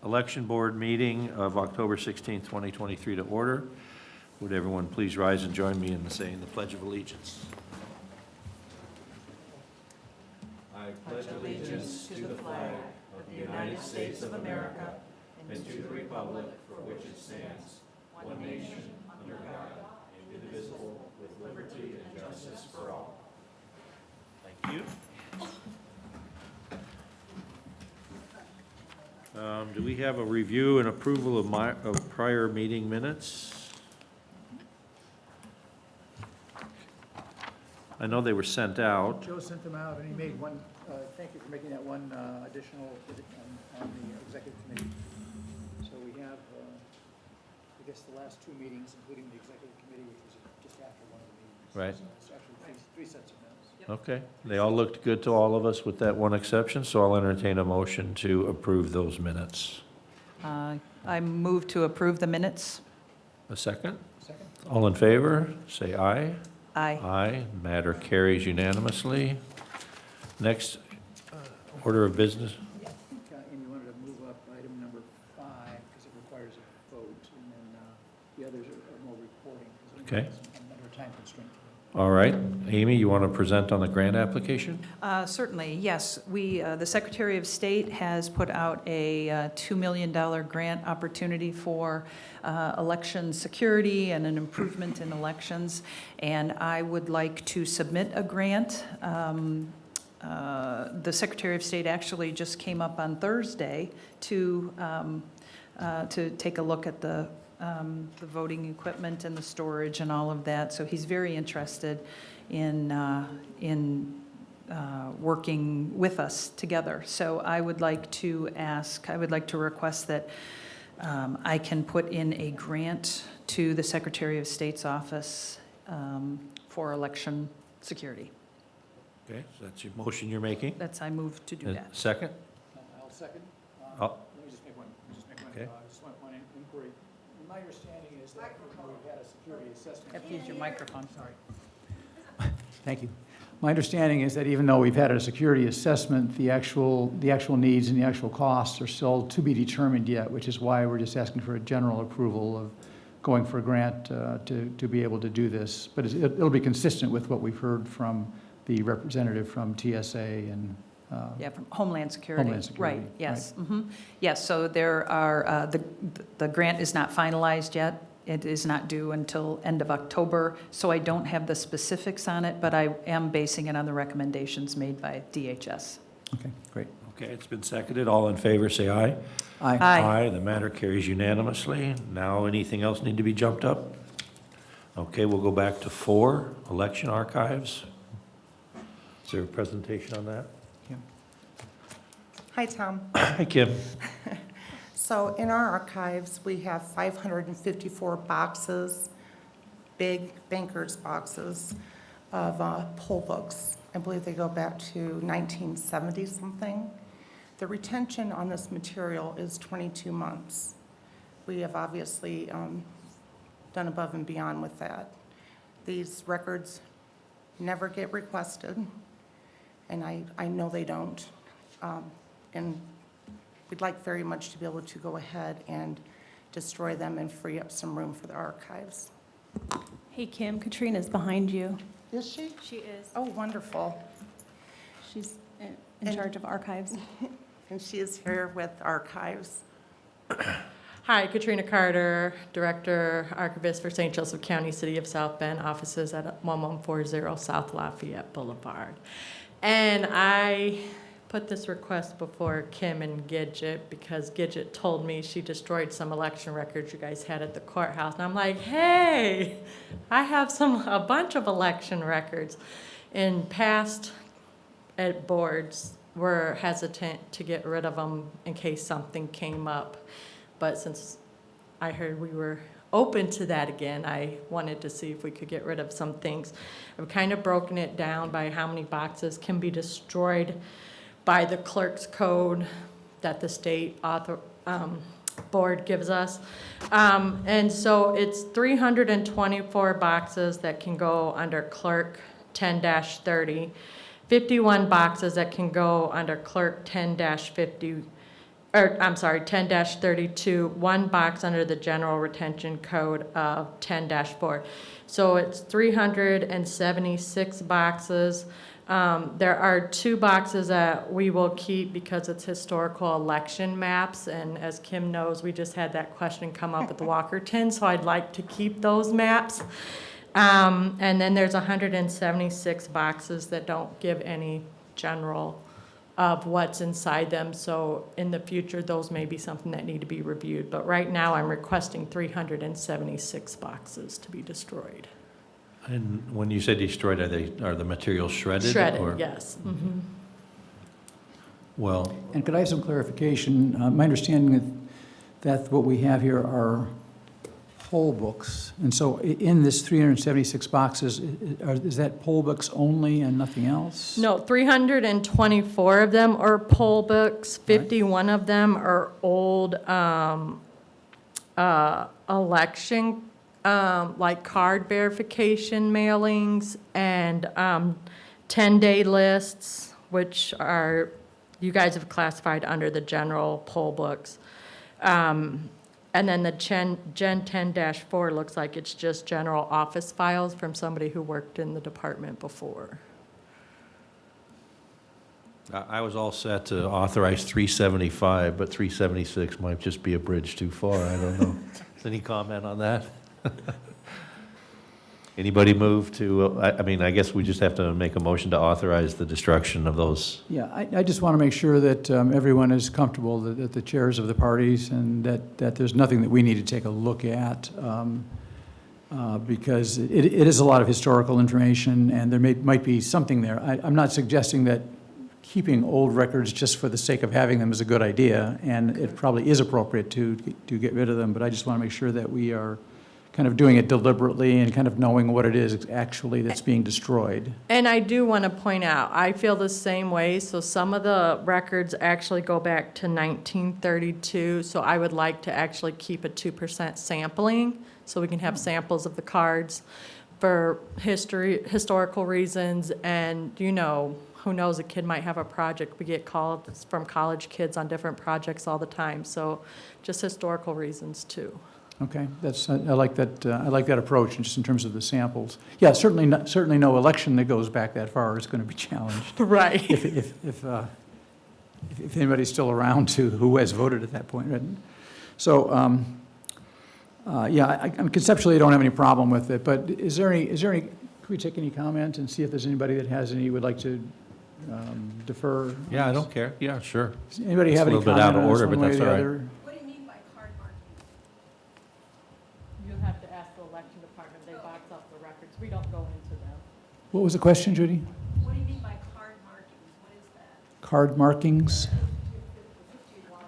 Election Board meeting of October 16th, 2023 to order. Would everyone please rise and join me in saying the Pledge of Allegiance? I pledge allegiance to the flag of the United States of America and to the republic for which it stands, one nation, under God, indivisible, with liberty and justice for all. Thank you. Do we have a review and approval of prior meeting minutes? I know they were sent out. Joe sent them out, and he made one, thank you for making that one additional on the executive committee. So we have, I guess, the last two meetings, including the executive committee, which was just after one of the meetings. Right. So it's actually three sets of minutes. Okay, they all looked good to all of us with that one exception, so I'll entertain a motion to approve those minutes. I move to approve the minutes. A second? Second? All in favor, say aye. Aye. Aye, matter carries unanimously. Next, order of business. I think Amy wanted to move up item number 5, because it requires a vote, and then the others are more reporting. 'Cause we Okay. have some under time constraint. All right, Amy, you want to present on the grant application? Certainly, yes. The Secretary of State has put out a $2 million grant opportunity for election security and an improvement in elections, and I would like to submit a grant. The Secretary of State actually just came up on Thursday to take a look at the voting equipment and the storage and all of that. So he's very interested in working with us together. So I would like to request that I can put in a grant to the Secretary of State's office for election security. Okay, so that's your motion you're making? I move to do that. Second? I'll second. Oh. Let me just make one. Okay. Just one inquiry. My understanding is that we've had a security assessment. Have to use your microphone. Sorry. Thank you. My understanding is that even though we've had a security assessment, the actual needs and the actual costs are still to be determined yet, which is why we're just asking for a general approval of going for a grant to be able to do this. But it'll be consistent with what we've heard from the representative from TSA and Yeah, from Homeland Security. Homeland Security, Right, yes. Yes, so there are, the grant is not finalized yet. It is not due until end of October, so I don't have the specifics on it, but I am basing it on the recommendations made by DHS. Okay, great. Okay, it's been seconded. All in favor, say aye. Aye. Aye. The matter carries unanimously. Now, anything else need to be jumped up? Okay, we'll go back to 4, election archives. Is there a presentation on that? Hi, Tom. Hi, Kim. So in our archives, we have 554 boxes, big bankers boxes of poll books. I believe they go back to 1970 something. The retention on this material is 22 months. We have obviously done above and beyond with that. These records never get requested, and I know they don't. And we'd like very much to be able to go ahead and destroy them and free up some room for the archives. Hey, Kim, Katrina's behind you. Is she? She is. Oh, wonderful. She's in charge of archives. And she is here with archives. Hi, Katrina Carter, Director, Archivist for St. Joseph County, City of South Bend, offices at 1140 South Lafayette Boulevard. And I put this request before Kim and Gidget because Gidget told me she destroyed some election records you guys had at the courthouse. And I'm like, hey, I have a bunch of election records. In past boards were hesitant to get rid of them in case something came up. But since I heard we were open to that again, I wanted to see if we could get rid of some things. I've kind of broken it down by how many boxes can be destroyed by the clerk's code that the state board gives us. And so it's 324 boxes that can go under clerk 10-30, 51 boxes that can go under clerk 10-50, or I'm sorry, 10-32, one box under the general retention code of 10-4. So it's 376 boxes. There are 2 boxes that we will keep because it's historical election maps, and as Kim knows, we just had that question come up with Walkerton, so I'd like to keep those maps. And then there's 176 boxes that don't give any general of what's inside them, so in the future, those may be something that need to be reviewed. But right now, I'm requesting 376 boxes to be destroyed. And when you say destroyed, are the materials shredded? or- Shredded, yes. Mhm. Well, And could I have some clarification? My understanding is that what we have here are poll books. And so in this 376 boxes, is that poll books only and nothing else? No, 324 of them are poll books, 51 of them are old election, like card verification mailings, and 10-day lists, which are, you guys have classified under the general poll books. And then the Gen 10-4 looks like it's just general office files from somebody who worked in the department before. I was all set to authorize 375, but 376 might just be a bridge too far. I don't know. Any comment on that? Anybody move to, I mean, I guess we just have to make a motion to authorize the destruction of those. Yeah, I just want to make sure that everyone is comfortable, that the chairs of the parties, and that there's nothing that we need to take a look at, because it is a lot of historical information, and there might be something there. I'm not suggesting that keeping old records just for the sake of having them is a good idea, and it probably is appropriate to get rid of them, but I just want to make sure that we are kind of doing it deliberately and kind of knowing what it is actually that's being destroyed. And I do want to point out, I feel the same way, so some of the records actually go back to 1932, so I would like to actually keep a 2% sampling, so we can have samples of the cards for historical reasons, and, you know, who knows, a kid might have a project. We get calls from college kids on different projects all the time, so just historical reasons, too. Okay, I like that approach, just in terms of the samples. Yeah, certainly no election that goes back that far is going to be challenged. Right. If anybody's still around who has voted at that point. Right? So, yeah, conceptually I don't have any problem with it, but is there any, could we take any comment and see if there's anybody that has any, would like to defer? Yeah, I don't care. Yeah, sure. Does anybody It's have a any little bit comment out of on this order, one but way or that's the all right. other? What do you mean by card marking? You'll have to ask the election department, they box up the records, we don't go into them. What was the question, Judy? What do you mean by card markings? What is that? Card markings? 51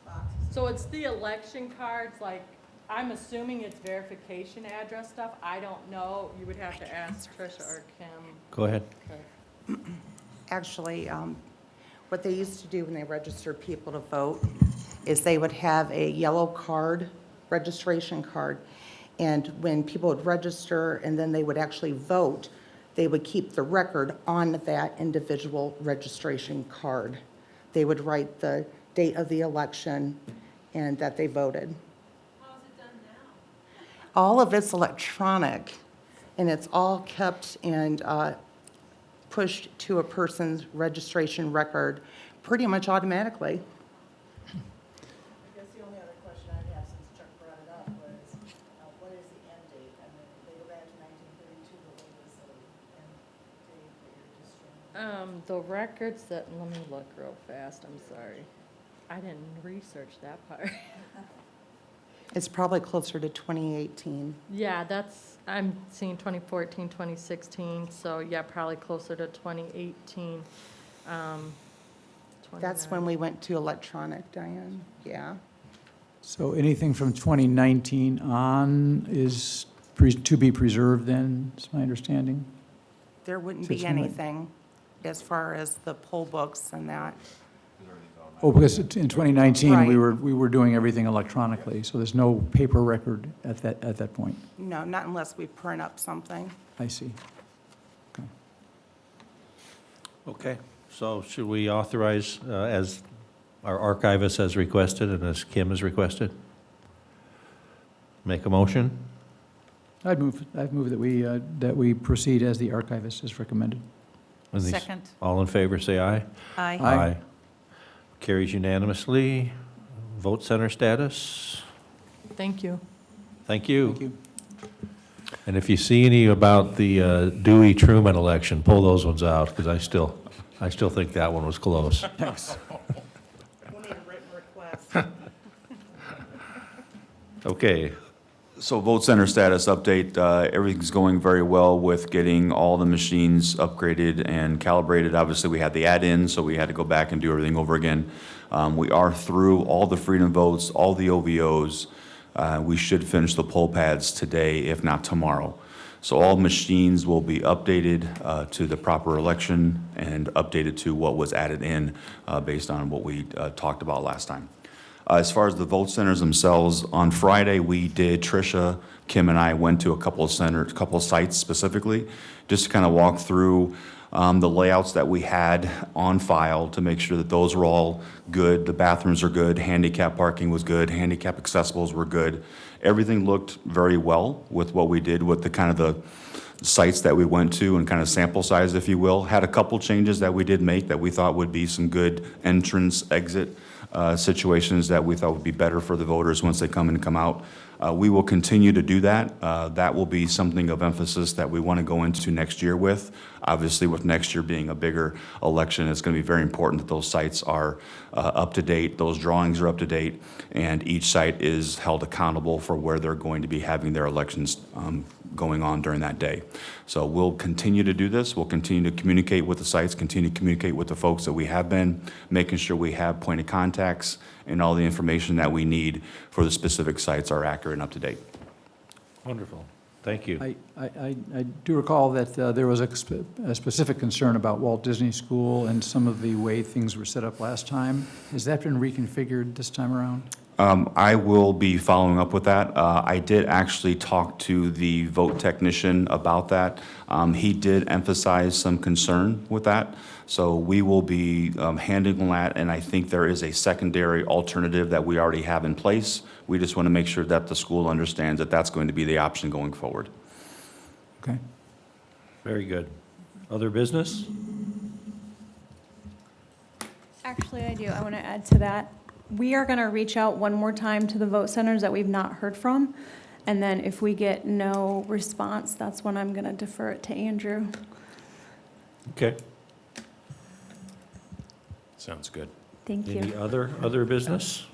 boxes. So it's the election cards, like, I'm assuming it's verification address stuff, I don't know, you would have to ask Tricia or Kim. Go ahead. Actually, what they used to do when they registered people to vote is they would have a yellow card, registration card, and when people would register and then they would actually vote, they would keep the record on that individual registration card. They would write the date of the election and that they voted. How is it done now? All of it's electronic, and it's all kept and pushed to a person's registration record pretty much automatically. I guess the only other question I have, since Chuck brought it up, was what is the end date? I mean, they go back to 1932, but what is the end date that you're destroying? The records that, let me look real fast, I'm sorry. I didn't research that part. It's probably closer to 2018. Yeah, I'm seeing 2014, 2016, so yeah, probably closer to 2018. That's when we went to electronic, Diane, yeah. So anything from 2019 on is to be preserved then, is my understanding? There wouldn't So be it's gonna- anything as far as the poll books and that. Oh, because in 2019, we Right. were doing everything electronically, so there's no paper record at that point. No, not unless we print up something. I see. Okay, so should we authorize, as our archivist has requested and as Kim has requested. Make a motion? I'd move that we proceed as the archivist has recommended. And these- Second. All in favor, say aye. Aye. Aye. Carries unanimously. Vote center status. Thank you. Thank you. Thank you. And if you see any about the Dewey Truman election, pull those ones out, because I still think that one was close. Thanks. We'll need a written request. Okay, So vote center status update, everything's going very well with getting all the machines upgraded and calibrated. Obviously, we had the add-in, so we had to go back and do everything over again. We are through all the freedom votes, all the OVOs. We should finish the poll pads today, if not tomorrow. So all machines will be updated to the proper election and updated to what was added in based on what we talked about last time. As far as the vote centers themselves, on Friday, we did, Tricia, Kim, and I went to a couple of sites specifically, just to kind of walk through the layouts that we had on file to make sure that those were all good. The bathrooms are good, handicap parking was good, handicap accessibles were good. Everything looked very well with what we did with the kind of the sites that we went to and kind of sample size, if you will. Had a couple changes that we did make that we thought would be some good entrance, exit situations that we thought would be better for the voters once they come in and come out. We will continue to do that. That will be something of emphasis that we want to go into next year with. Obviously, with next year being a bigger election, it's going to be very important that those sites are up to date, those drawings are up to date, and each site is held accountable for where they're going to be having their elections going on during that day. So we'll continue to do this. We'll continue to communicate with the sites, continue to communicate with the folks that we have been, making sure we have point of contacts and all the information that we need for the specific sites are accurate and up to date. wonderful. Thank you. I do recall that there was a specific concern about Walt Disney School and some of the way things were set up last time. Has that been reconfigured this time around? I will be following up with that. I did actually talk to the vote technician about that. He did emphasize some concern with that. So we will be handling that, and I think there is a secondary alternative that we already have in place. We just want to make sure that the school understands that that's going to be the option going forward. Okay. Very good. Other business? Actually, I do. I want to add to that. We are going to reach out one more time to the vote centers that we've not heard from. And then if we get no response, that's when I'm going to defer it to Andrew. Okay. Sounds good. Thank you. Any other business?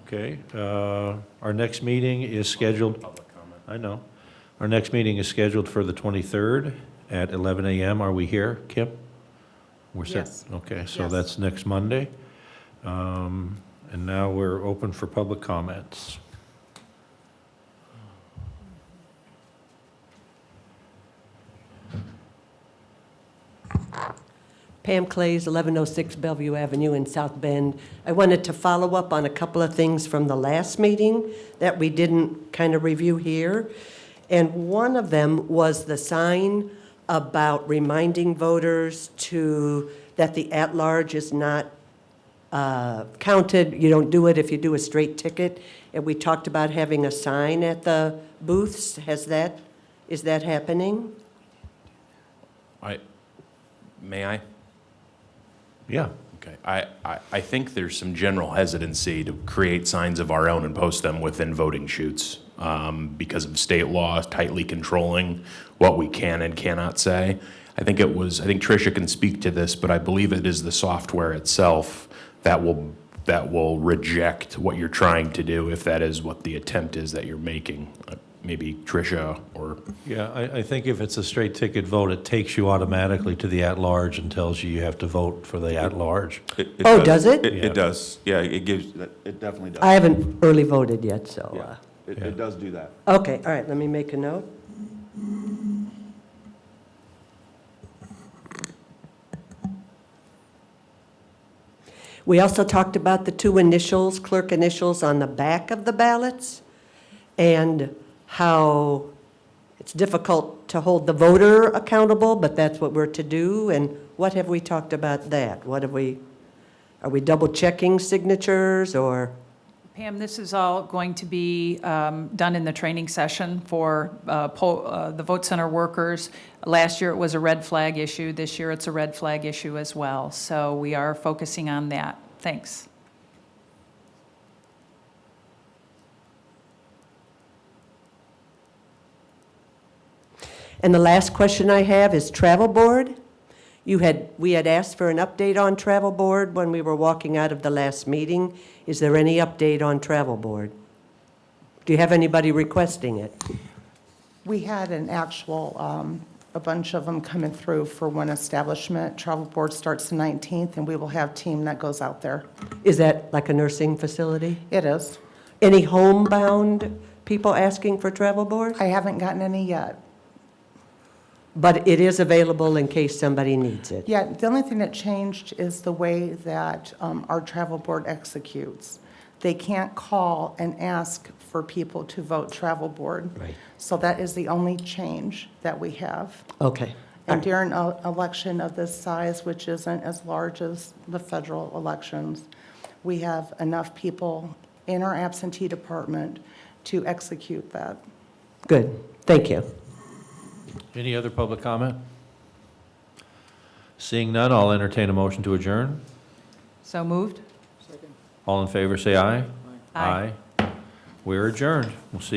Okay, our next meeting is scheduled, Public comment. I know. Our next meeting is scheduled for the 23rd at 11 a.m. Are we here, Kim? We're set. Yes. Okay, so Yes. that's next Monday. And now we're open for public comments. Pam Clays, 1106 Bellevue Avenue in South Bend. I wanted to follow up on a couple of things from the last meeting that we didn't kind of review here. And one of them was the sign about reminding voters that the at-large is not counted. You don't do it if you do a straight ticket. And we talked about having a sign at the booths. Is that happening? May I? Yeah. Okay. I think there's some general hesitancy to create signs of our own and post them within voting chutes because of state law tightly controlling what we can and cannot say. I think Tricia can speak to this, but I believe it is the software itself that will reject what you're trying to do if that is what the attempt is that you're making. Maybe Tricia or... Yeah, I think if it's a straight ticket vote, it takes you automatically to the at-large and tells you have to vote for the at-large. Oh, does it? Yeah. It does. Yeah, it definitely does. I haven't early voted yet, so. Yeah, it does do that. Okay, all right, let me make a note. We also talked about the two initials, clerk initials on the back of the ballots, and how it's difficult to hold the voter accountable, but that's what we're to do. And what have we talked about that? What have we Are we double checking signatures or? Pam, this is all going to be done in the training session for the vote center workers. Last year, it was a red flag issue. This year, it's a red flag issue as well. So we are focusing on that. Thanks. And the last question I have is Travel Board. We had asked for an update on Travel Board when we were walking out of the last meeting. Is there any update on Travel Board? Do you have anybody requesting it? We had an actual, a bunch of them coming through for one establishment. Travel Board starts the 19th, and we will have team that goes out there. Is that like a nursing facility? It is. Any homebound people asking for Travel Board? I haven't gotten any yet. But it is available in case somebody needs it. Yeah, the only thing that changed is the way that our Travel Board executes. They can't call and ask for people to vote Travel Board. Right. So that is the only change that we have. Okay. And during an election of this size, which isn't as large as the federal elections, we have enough people in our absentee department to execute that. Good. Thank you. Any other public comment? Seeing none, I'll entertain a motion to adjourn. So moved? All in favor, say aye. Aye. We're adjourned. We'll see